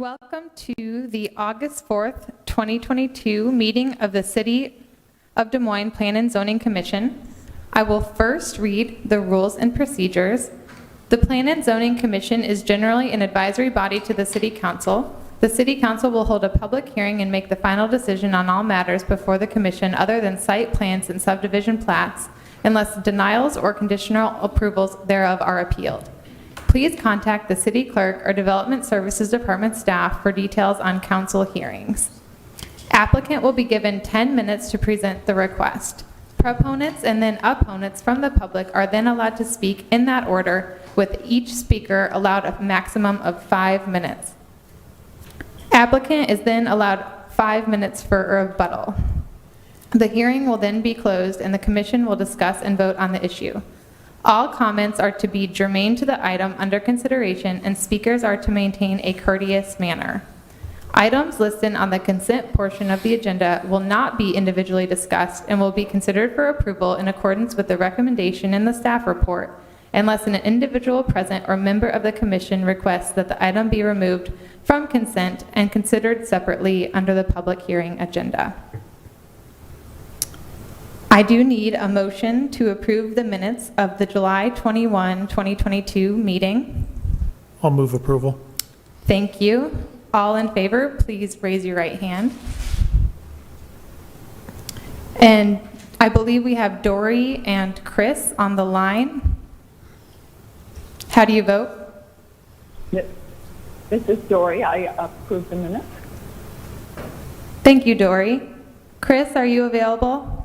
Welcome to the August 4th, 2022 meeting of the City of Des Moines Plan and Zoning Commission. I will first read the rules and procedures. The Plan and Zoning Commission is generally an advisory body to the City Council. The City Council will hold a public hearing and make the final decision on all matters before the Commission other than site plans and subdivision plats, unless denials or conditional approvals thereof are appealed. Please contact the City Clerk or Development Services Department staff for details on council hearings. Applicant will be given 10 minutes to present the request. Proponents and then opponents from the public are then allowed to speak in that order, with each speaker allowed a maximum of 5 minutes. Applicant is then allowed 5 minutes for a rebuttal. The hearing will then be closed and the Commission will discuss and vote on the issue. All comments are to be germane to the item under consideration, and speakers are to maintain a courteous manner. Items listed on the consent portion of the agenda will not be individually discussed and will be considered for approval in accordance with the recommendation in the staff report, unless an individual present or member of the Commission requests that the item be removed from consent and considered separately under the public hearing agenda. I do need a motion to approve the minutes of the July 21, 2022 meeting. I'll move approval. Thank you. All in favor, please raise your right hand. And I believe we have Dory and Chris on the line. How do you vote? This is Dory. I approve the minutes. Thank you, Dory. Chris, are you available?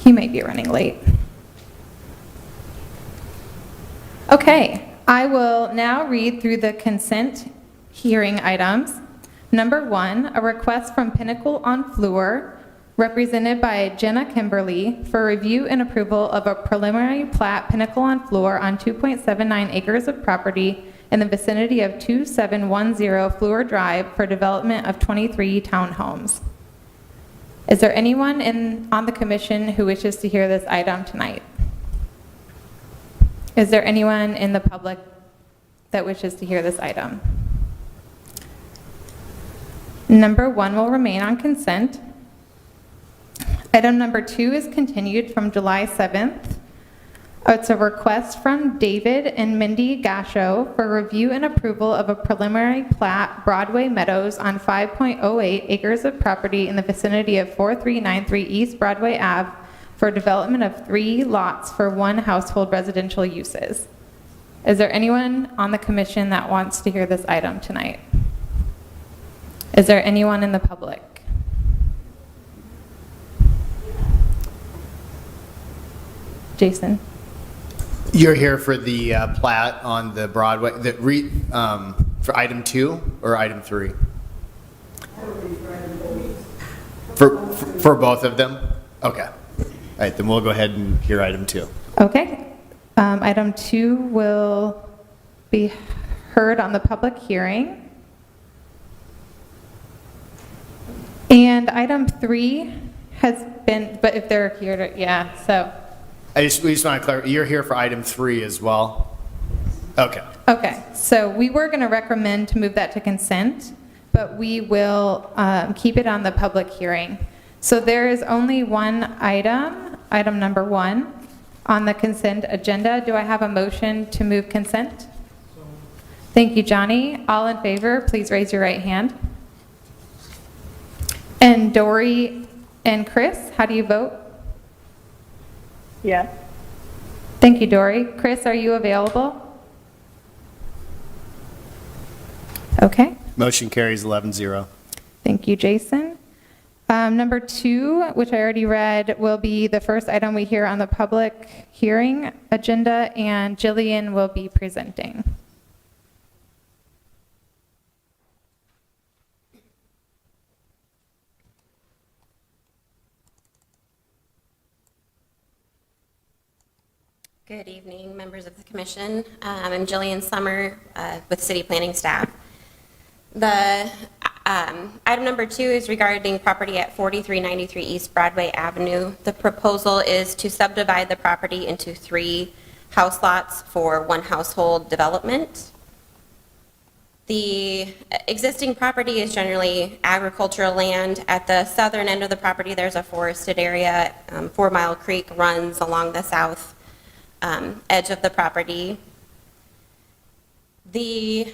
He might be running late. Okay, I will now read through the consent hearing items. Number 1, a request from Pinnacle on Fluor, represented by Jenna Kimberly, for review and approval of a preliminary plat Pinnacle on Fluor on 2.79 acres of property in the vicinity of 2710 Fluor Drive for development of 23 townhomes. Is there anyone on the Commission who wishes to hear this item tonight? Is there anyone in the public that wishes to hear this item? Number 1 will remain on consent. Item number 2 is continued from July 7th. It's a request from David and Mindy Gasho for review and approval of a preliminary plat Broadway Meadows on 5.08 acres of property in the vicinity of 4393 East Broadway Ave for development of 3 lots for 1 household residential uses. Is there anyone on the Commission that wants to hear this item tonight? Is there anyone in the public? Jason? You're here for the plat on the Broadway, for item 2 or item 3? For both of them? Okay. All right, then we'll go ahead and hear item 2. Okay. Item 2 will be heard on the public hearing. And item 3 has been, but if they're here to, yeah, so. We just want to clarify, you're here for item 3 as well? Okay. Okay, so we were going to recommend to move that to consent, but we will keep it on the public hearing. So there is only one item number 1, on the consent agenda. Do I have a motion to move consent? Thank you, Johnny. All in favor, please raise your right hand. And Dory and Chris, how do you vote? Yes. Thank you, Dory. Chris, are you available? Okay. Motion carries 11-0. Thank you, Jason. Number 2, which I already read, will be the first item we hear on the public hearing agenda, and Jillian will be presenting. Good evening, members of the Commission. I'm Jillian Summer with City Planning staff. The item number 2 is regarding property at 4393 East Broadway Avenue. The proposal is to subdivide the property into 3 house lots for one household development. The existing property is generally agricultural land. At the southern end of the property, there's a forested area. 4 Mile Creek runs along the south edge of the property. The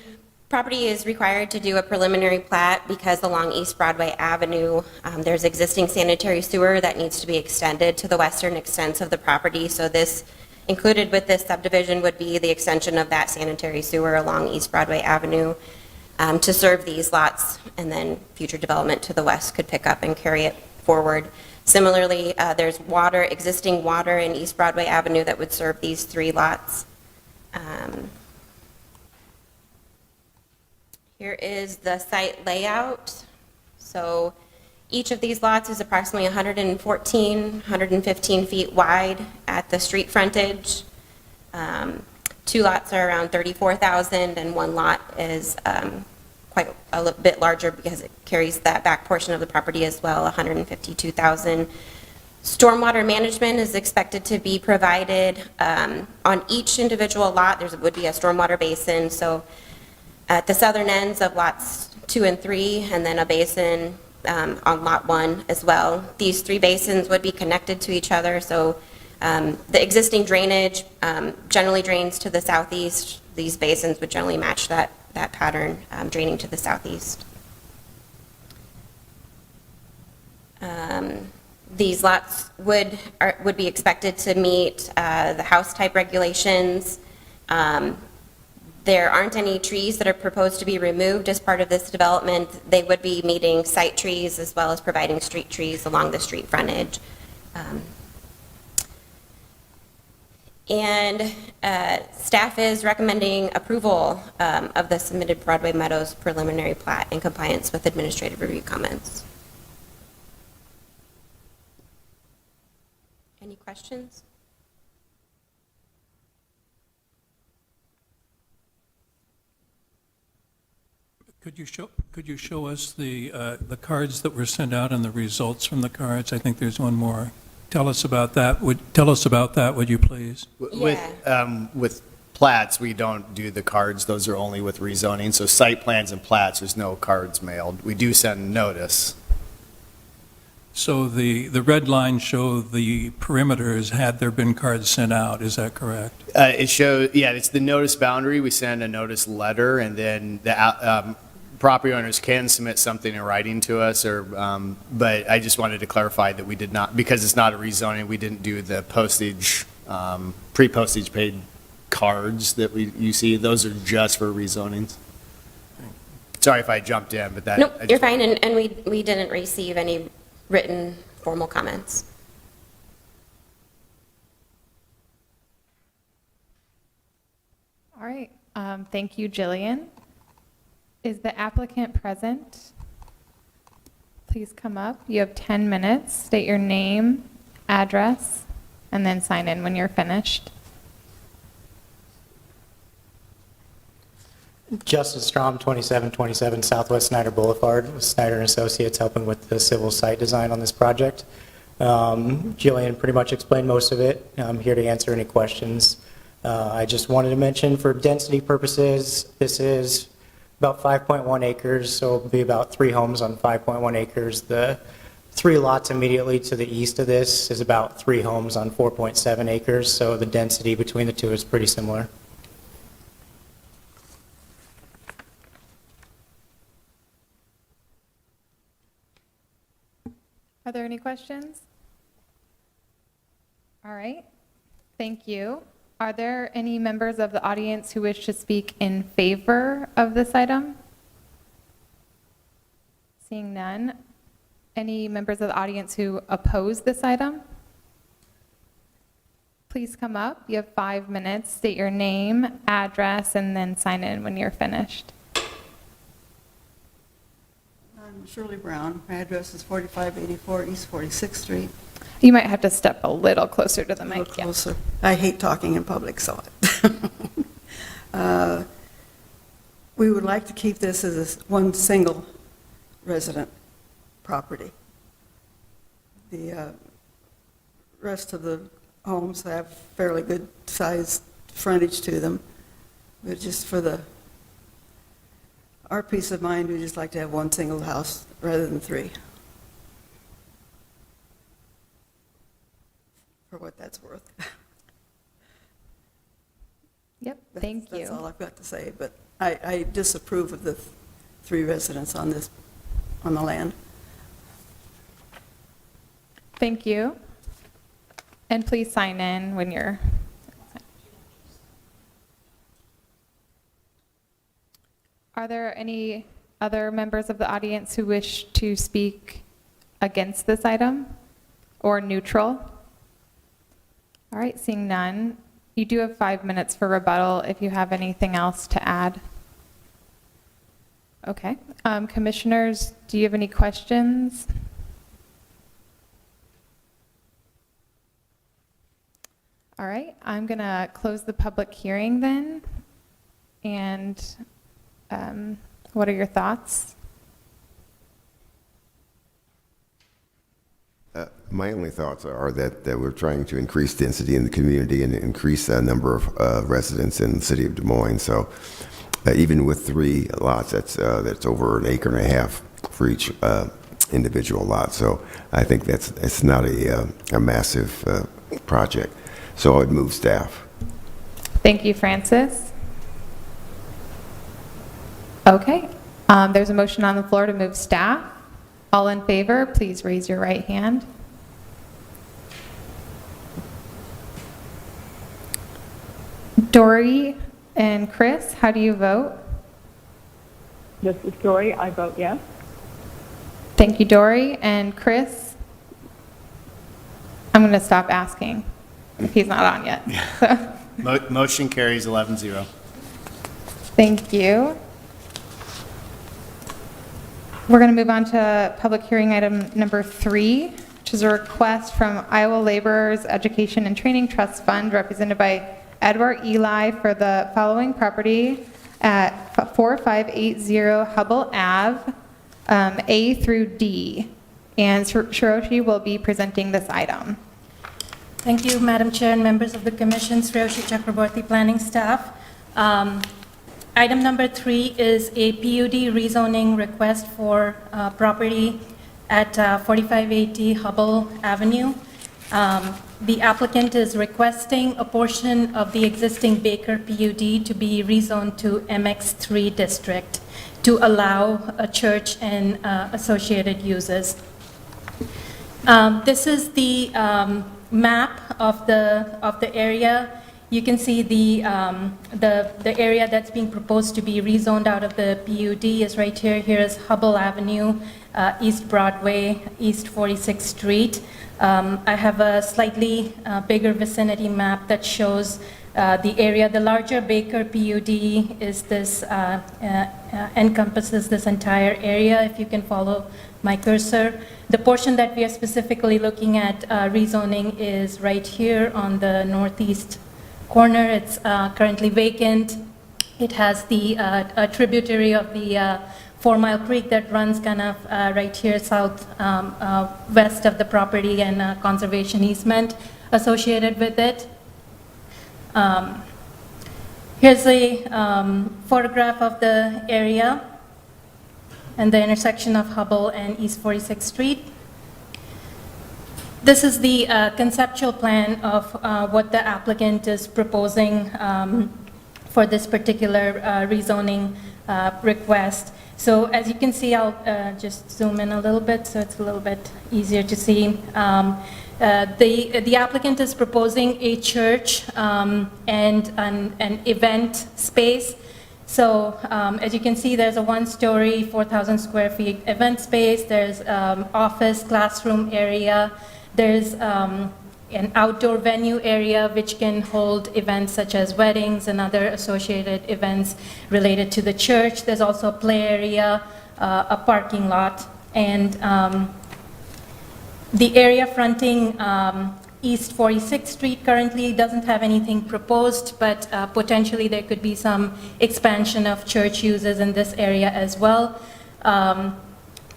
property is required to do a preliminary plat because along East Broadway Avenue, there's existing sanitary sewer that needs to be extended to the western extents of the property. So this, included with this subdivision, would be the extension of that sanitary sewer along East Broadway Avenue to serve these lots, and then future development to the west could pick up and carry it forward. Similarly, there's existing water in East Broadway Avenue that would serve these 3 lots. Here is the site layout. So each of these lots is approximately 115 feet wide at the street frontage. 2 lots are around 34,000, and 1 lot is quite a little bit larger because it carries that back portion of the property as well, 152,000. Stormwater management is expected to be provided on each individual lot. There would be a stormwater basin. So at the southern ends of lots 2 and 3, and then a basin on lot 1 as well. These 3 basins would be connected to each other, so the existing drainage generally drains to the southeast. These basins would generally match that pattern, draining to the southeast. These lots would be expected to meet the house type regulations. There aren't any trees that are proposed to be removed as part of this development. They would be meeting site trees as well as providing street trees along the street frontage. And staff is recommending approval of the submitted Broadway Meadows preliminary plat in compliance with administrative review comments. Any questions? Could you show us the cards that were sent out and the results from the cards? I think there's one more. Tell us about that. Would you please? With plats, we don't do the cards. Those are only with rezoning. So site plans and plats, there's no cards mailed. We do send notice. So the red lines show the perimeters had there been cards sent out. Is that correct? It shows, yeah, it's the notice boundary. We send a notice letter, and then the property owners can submit something in writing to us, but I just wanted to clarify that we did not, because it's not a rezoning, we didn't do the postage, pre-postage paid cards that you see. Those are just for rezonings. Sorry if I jumped in, but that. Nope, you're fine, and we didn't receive any written formal comments. All right, thank you, Jillian. Is the applicant present? Please come up. You have 10 minutes. State your name, address, and then sign in when you're finished. Justin Strom, 2727 Southwest Snyder Boulevard, with Snyder & Associates, helping with the civil site design on this project. Jillian pretty much explained most of it. I'm here to answer any questions. I just wanted to mention, for density purposes, this is about 5.1 acres, so it'll be about 3 homes on 5.1 acres. The 3 lots immediately to the east of this is about 3 homes on 4.7 acres, so the density between the two is pretty similar. Are there any questions? All right, thank you. Are there any members of the audience who wish to speak in favor of this item? Seeing none. Any members of the audience who oppose this item? Please come up. You have 5 minutes. State your name, address, and then sign in when you're finished. I'm Shirley Brown. My address is 4584 East 46th Street. You might have to step a little closer to the A mic. little Yeah. closer. I hate talking in public, so we would like to keep this as one single resident property. The rest of the homes have fairly good sized frontage to them. But just for our peace of mind, we just like to have one single house rather than three. For what that's worth. Yep, thank That's all you. I've got to say, but I disapprove of the three residents on the land. Thank you. And please sign in when you're. Are there any other members of the audience who wish to speak against this item or neutral? All right, seeing none. You do have 5 minutes for rebuttal if you have anything else to add. Okay. Commissioners, do you have any questions? All right, I'm going to close the public hearing then. And what are your thoughts? My only thoughts are that we're trying to increase density in the community and increase the number of residents in the city of Des Moines. So even with 3 lots, that's over 1.5 acres for each individual lot. So I think it's not a massive project. So I would move staff. Thank you, Francis. Okay, there's a motion on the floor to move staff. All in favor, please raise your right hand. Dory and Chris, how do you vote? This is Dory. I vote yes. Thank you, Dory. And Chris? I'm going to stop asking if he's not on yet. Motion carries 11-0. Thank you. We're going to move on to public hearing item number 3, which is a request from Iowa Laborers Education and Training Trust Fund, represented by Edward Eli, for the following property at 4580 Hubble Ave, A through D. And Shiroshi will be presenting this item. Thank you, Madam Chair and members of the Commission, Shiroshi Chakraborty, planning staff. Item number 3 is a PUD rezoning request for property at 4580 Hubble Avenue. The applicant is requesting a portion of the existing Baker PUD to be rezoned to MX3 district to allow a church and associated uses. This is the map of the area. You can see the area that's being proposed to be rezoned out of the PUD is right here. Here is Hubble Avenue, East Broadway, East 46th Street. I have a slightly bigger vicinity map that shows the area. The larger Baker PUD is this, encompasses this entire area, if you can follow my cursor. The portion that we are specifically looking at rezoning is right here on the northeast corner. It's currently vacant. It has the a tributary of the 4 Mile Creek that runs kind of right here south west of the property, and conservation easement associated with it. Here's a photograph of the area and the intersection of Hubble and East 46th Street. This is the conceptual plan of what the applicant is proposing for this particular rezoning request. So as you can see, I'll just zoom in a little bit so it's a little bit easier to see. The applicant is proposing a church and an event space. So as you can see, there's a 1-story, 4,000 square feet event space. There's office, classroom area. There's an outdoor venue area which can hold events such as weddings and other associated events related to the church. There's also a play area, a parking lot, and the area fronting East 46th Street currently doesn't have anything proposed, but potentially there could be some expansion of church uses in this area as well.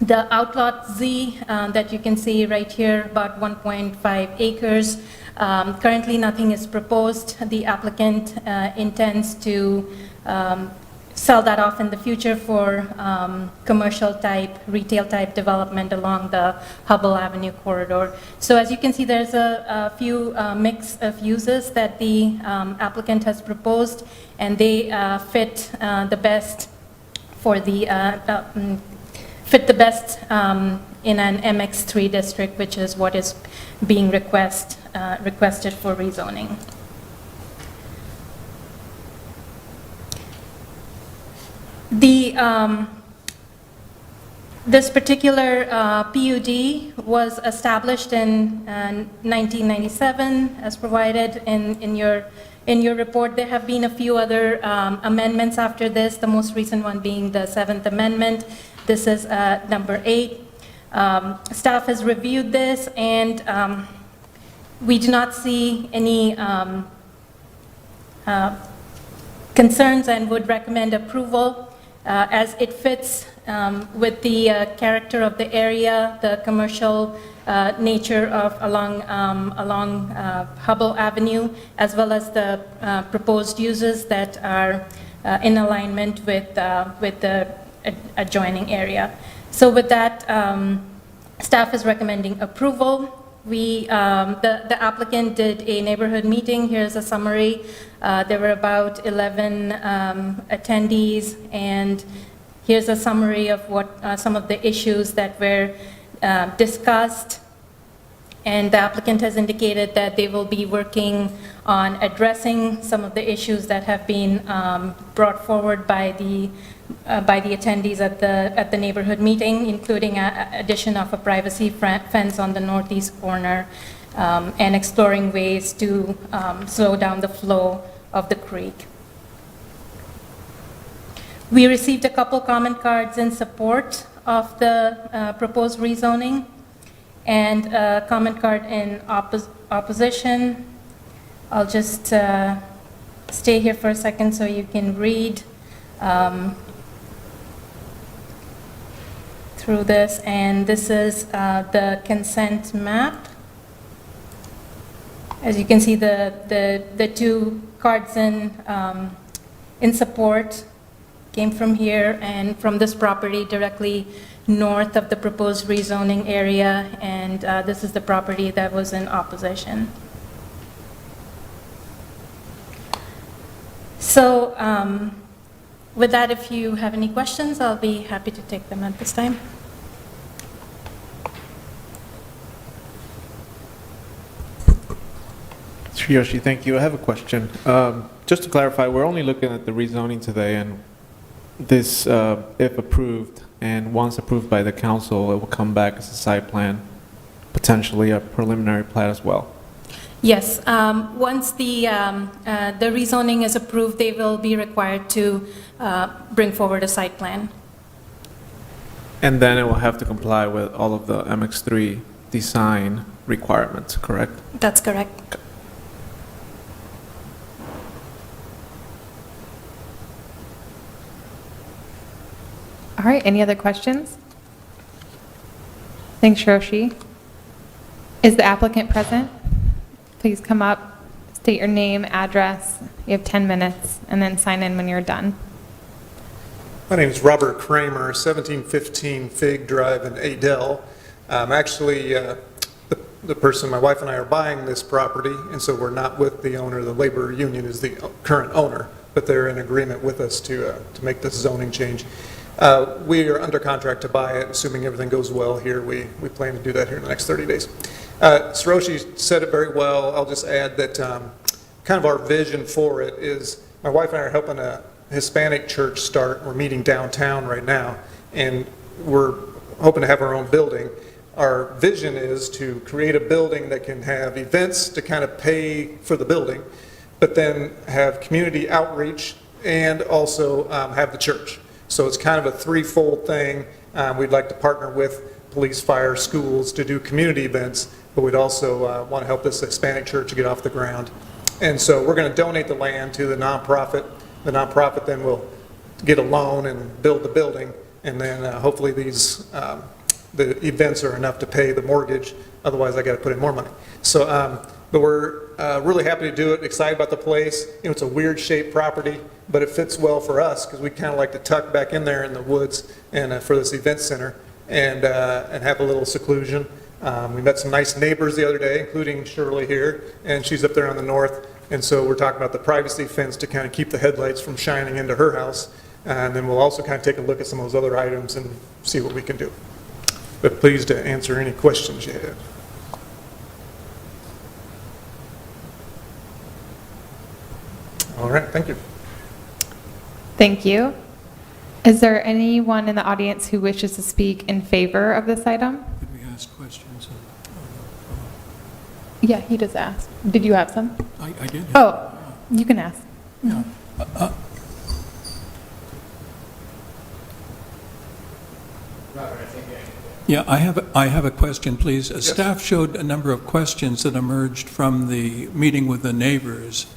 The outlot Z that you can see right here, about 1.5 acres. Currently, nothing is proposed. The applicant intends to sell that off in the future for commercial type, retail type development along the Hubble Avenue corridor. So as you can see, there's a few mix of uses that the applicant has proposed, and they fit the best for the in an MX3 district, which is what is being requested for rezoning. This particular PUD was established in 1997, as provided in your report. There have been a few other amendments after this, the most recent one being the 7th Amendment. This is number 8. Staff has reviewed this, and we do not see any concerns and would recommend approval as it fits with the character of the area, the commercial nature of along Hubble Avenue, as well as the proposed uses that are in alignment with the adjoining area. So with that, staff is recommending approval. The applicant did a neighborhood meeting. Here's a summary. There were about 11 attendees, and here's a summary of what some of the issues that were discussed. And the applicant has indicated that they will be working on addressing some of the issues that have been brought forward by the attendees at the neighborhood meeting, including addition of a privacy fence on the northeast corner and exploring ways to slow down the flow of the creek. We received a couple comment cards in support of the proposed rezoning and a comment card in opposition. I'll just stay here for a second so you can read through this. And this is the consent map. As you can see, the two cards in support came from here and from this property directly north of the proposed rezoning area, and this is the property that was in opposition. So with that, if you have any questions, I'll be happy to take them at this time. Yoshi, thank you. I have a question. Just to clarify, we're only looking at the rezoning today, and this, if approved, and once approved by the council, it will come back as a site plan, potentially a preliminary plat as well. Yes, once the rezoning is approved, they will be required to bring forward a site plan. And then it will have to comply with all of the MX3 design requirements, correct? That's correct. All right, any other questions? Thanks, Hiroshi. Is the applicant present? Please come up, state your name, address. You have 10 minutes, and then sign in when you're done. My name is Robert Kramer, 1715 Fig Drive in Adel. I'm actually the person, my wife and I are buying this property, and so we're not with the owner. The labor union is the current owner, but they're in agreement with us to make this zoning change. We are under contract to buy it, assuming everything goes well here. We plan to do that here in the next 30 days. Hiroshi said it very well. I'll just add that kind of our vision for it is my wife and I are helping a Hispanic church start. We're meeting downtown right now, and we're hoping to have our own building. Our vision is to create a building that can have events to kind of pay for the building, but then have community outreach and also have the church. So it's kind of a threefold thing. We'd like to partner with police, fire, schools to do community events, but we'd also want to help this Hispanic church get off the ground. And so we're going to donate the land to the nonprofit. The nonprofit then will get a loan and build the building, and then hopefully these the events are enough to pay the mortgage. Otherwise, I got to put in more money. So, but we're really happy to do it, excited about the place. You know, it's a weird shaped property, but it fits well for us because we kind of like to tuck back in there in the woods and for this event center and have a little seclusion. We met some nice neighbors the other day, including Shirley here, and she's up there on the north. And so we're talking about the privacy fence to kind of keep the headlights from shining into her house. And then we'll also kind of take a look at some of those other items and see what we can do. But pleased to answer any questions you have. All right, thank you. Thank you. Is there anyone in the audience who wishes to speak in favor of this item? Did we ask questions? Yeah, he just asked. Did you have some? I did. Oh, you can ask. Yeah. Yeah, I have a question, please. Staff showed a number of questions that emerged from the meeting with the neighbors.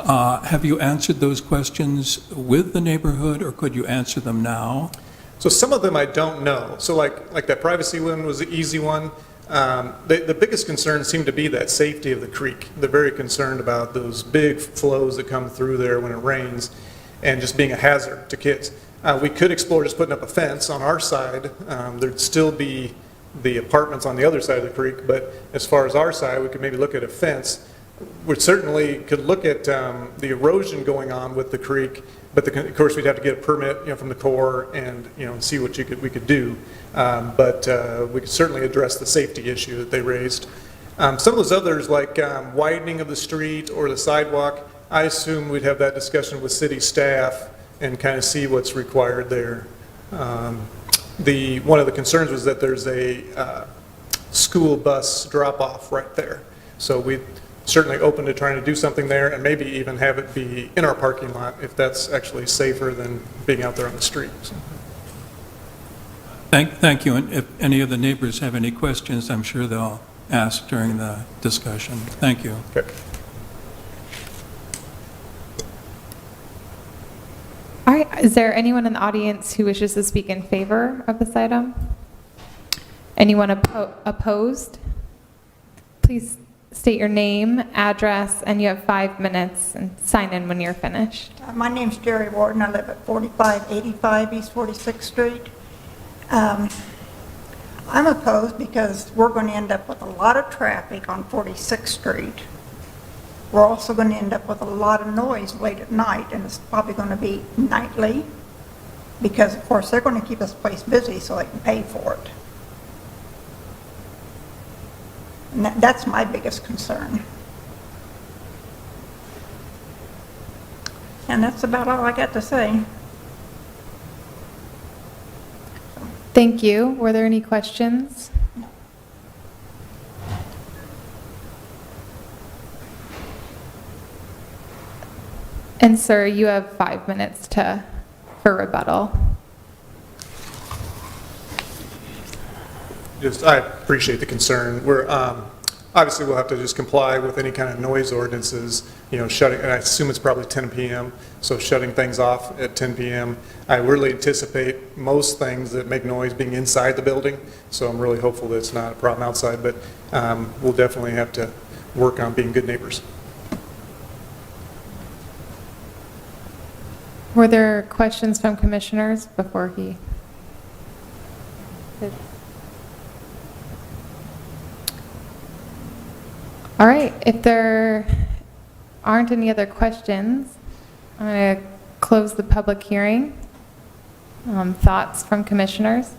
Have you answered those questions with the neighborhood, or could you answer them now? So some of them I don't know. So like that privacy one was the easy one. The biggest concern seemed to be that safety of the creek. They're very concerned about those big flows that come through there when it rains and just being a hazard to kids. We could explore just putting up a fence on our side. There'd still be the apartments on the other side of the creek, but as far as our side, we could maybe look at a fence. We certainly could look at the erosion going on with the creek, but of course we'd have to get a permit, you know, from the Corps and see what we could do. But we could certainly address the safety issue that they raised. Some of those others, like widening of the street or the sidewalk, I assume we'd have that discussion with city staff and kind of see what's required there. One of the concerns was that there's a school bus drop-off right there. So we're certainly open to trying to do something there and maybe even have it be in our parking lot if that's actually safer than being out there on the street. So. Thank you. And if any of the neighbors have any questions, I'm sure they'll ask during the discussion. Thank you. Okay. All right, is there anyone in the audience who wishes to speak in favor of this item? Anyone opposed? Please state your name, address, and you have 5 minutes, and sign in when you're finished. My name's Jerry Warden. I live at 4585 East 46th Street. I'm opposed because we're going to end up with a lot of traffic on 46th Street. We're also going to end up with a lot of noise late at night, and it's probably going to be nightly because, of course, they're going to keep this place busy so they can pay for it. And that's my biggest concern. And that's about all I got to say. Thank you. Were there any questions? And sir, you have 5 minutes for rebuttal. I appreciate the concern. We're obviously we'll have to just comply with any kind of noise ordinances, shutting, and I assume it's probably 10 p.m., so shutting things off at 10 p.m. I really anticipate most things that make noise being inside the building, so I'm really hopeful that it's not a problem outside, but we'll definitely have to work on being good neighbors. Were there questions from commissioners before he? All right, if there aren't any other questions, I'm going to close the public hearing. Thoughts from commissioners?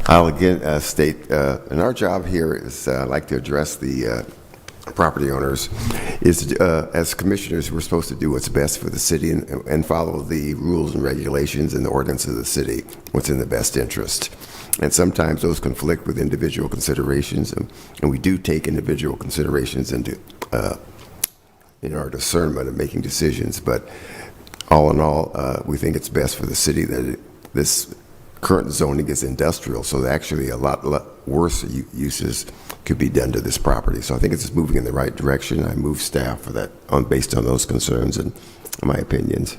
I'll again state, and our job here is, I'd like to address the property owners, is as commissioners, we're supposed to do what's best for the city and follow the rules and regulations and the ordinance of the city, what's in the best interest. And sometimes those conflict with individual considerations, and we do take individual considerations into in our discernment of making decisions. But all in all, we think it's best for the city that this current zoning is industrial, so actually a lot worse uses could be done to this property. So I think it's moving in the right direction. I move staff for that based on those concerns and my opinions.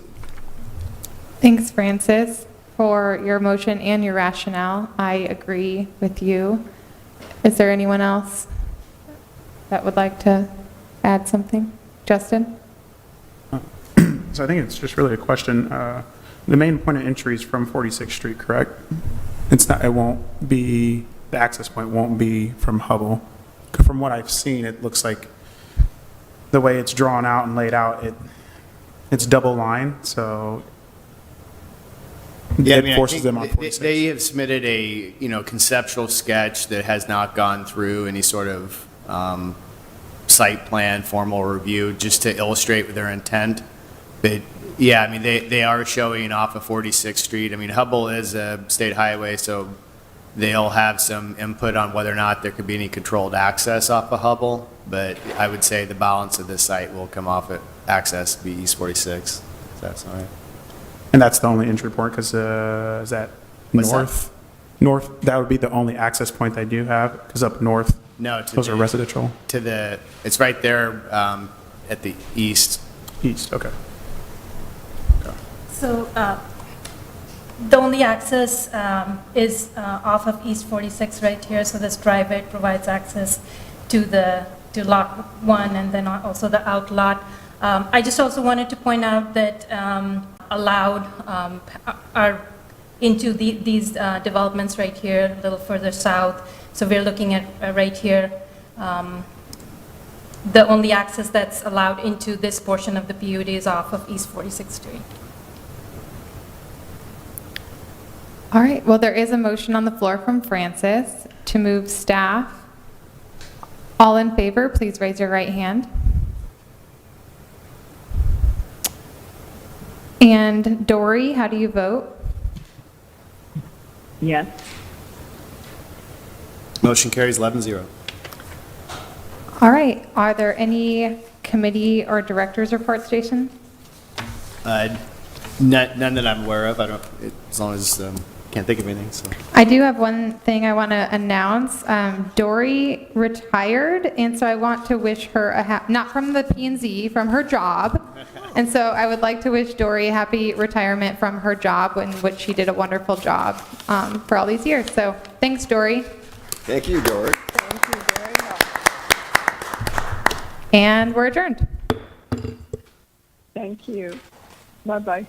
Thanks, Francis. for your motion and your rationale. I agree with you. Is there anyone else that would like to add something? Justin? So I think it's just really a question. The main point of entry is from 46th Street, correct? It's not, it won't be, the access point won't be from Hubble. 'Cause from what I've seen, it looks like the way it's drawn out and laid out, it's double line, so Yeah, I it mean, I forces think them on 46. They have submitted a, conceptual sketch that has not gone through any sort of site plan, formal review, just to illustrate their intent. But, yeah, I mean, they are showing off of 46th Street. I mean, Hubble is a state highway, so they'll have some input on whether or not there could be any controlled access off of Hubble. But I would say the balance of this site will come off at access be East 46. If that's all right. And that's the only entry point, because is that What's that? north? North, that would be the only access point they do have, because up north, No, those are residential. it's right there at the east. East, okay. So the only access is off of East 46 right here, so this driveway provides access to lot 1 and then also the outlot. I just also wanted to point out that allowed are into these developments right here, a little further south. So we're looking at right here, the only access that's allowed into this portion of the PUD is off of East 46th Street. All right, well, there is a motion on the floor from Francis to move staff. All in favor, please raise your right hand. And Dory, how do you vote? Yes. Motion carries 11-0. All right, are there any committee or directors reports, Jason? None that I'm aware of. I don't, as long as can't think of anything. So. I do have one thing I want to announce. Dory retired, and so I want to wish her not from the P&Z, from her job. And so I would like to wish Dory a happy retirement from her job, in which she did a wonderful job for all these years. So thanks, Dory. Thank you, Dory. Thank you very much. And we're adjourned. Thank you. Bye-bye.